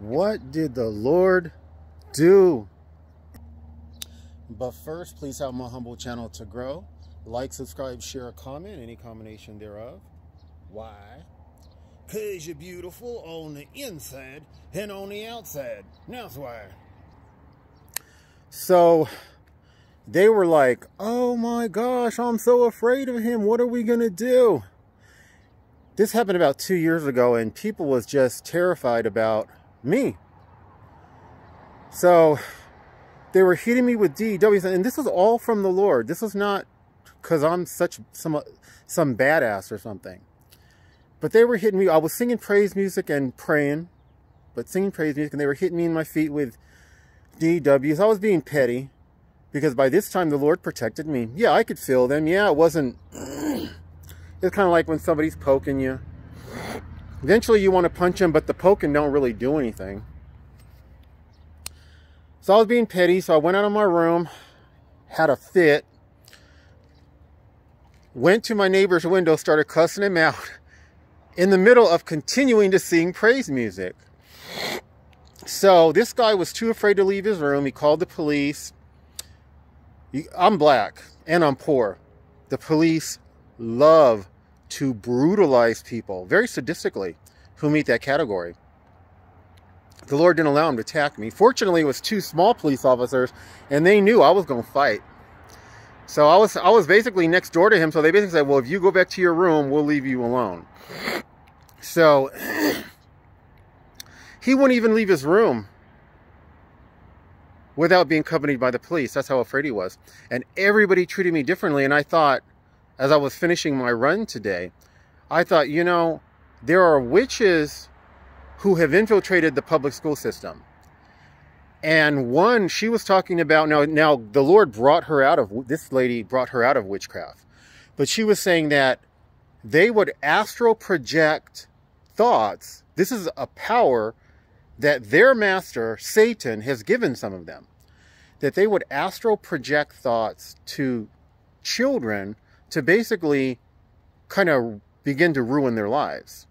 What did the Lord do? But first, please help my humble channel to grow. Like, subscribe, share, comment, any combination thereof. Why? Because you're beautiful on the inside and on the outside. That's why. So, they were like, oh my gosh, I'm so afraid of him. What are we going to do? This happened about 2 years ago, and people was just terrified about me. So, they were hitting me with DEWs, and this was all from the Lord. This was not because I'm some badass or something. But they were hitting me. I was singing praise music and praying, but singing praise music, and they were hitting me in my feet with DEWs. I was being petty because by this time the Lord protected me. Yeah, I could feel them. Yeah, it wasn't. It's kind of like when somebody's poking you. Eventually you want to punch them, but the poking don't really do anything. So I was being petty, so I went out of my room, had a fit, went to my neighbor's window, started cussing him out in the middle of continuing to sing praise music. So this guy was too afraid to leave his room. He called the police. I'm black and I'm poor. The police love to brutalize people very sadistically who meet that category. The Lord didn't allow him to attack me. Fortunately, it was two small police officers, and they knew I was going to fight. So I was basically next door to him. So they basically said, well, if you go back to your room, we'll leave you alone. So he wouldn't even leave his room without being accompanied by the police. That's how afraid he was. And everybody treated me differently. And I thought, as I was finishing my run today, I thought, you know, there are witches who have infiltrated the public school system. And one, she was talking about, now the Lord brought her out of, this lady brought her out of witchcraft. But she was saying that they would astral project thoughts. This is a power that their master, Satan, has given some of them. That they would astral project thoughts to children to basically kind of begin to ruin their lives.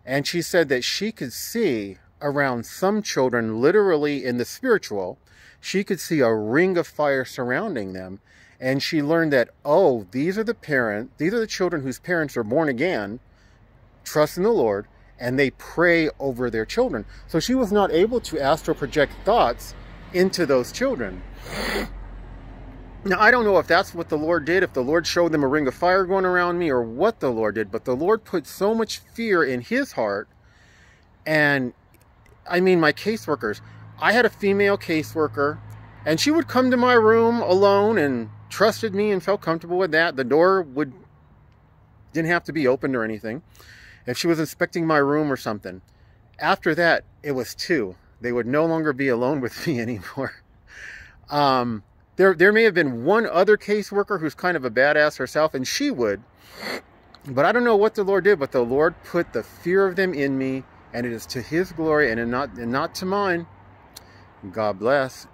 And she said that she could see around some children, literally in the spiritual, she could see a ring of fire surrounding them. And she learned that, oh, these are the children whose parents are born again, trust in the Lord, and they pray over their children. So she was not able to astral project thoughts into those children. Now, I don't know if that's what the Lord did, if the Lord showed them a ring of fire going around me, or what the Lord did, but the Lord put so much fear in his heart. And I mean, my caseworkers, I had a female caseworker, and she would come to my room alone and trusted me and felt comfortable with that. The door didn't have to be opened or anything. If she was inspecting my room or something. After that, it was two. They would no longer be alone with me anymore. There may have been one other caseworker who's kind of a badass herself, and she would. But I don't know what the Lord did, but the Lord put the fear of them in me, and it is to his glory and not to mine. God bless.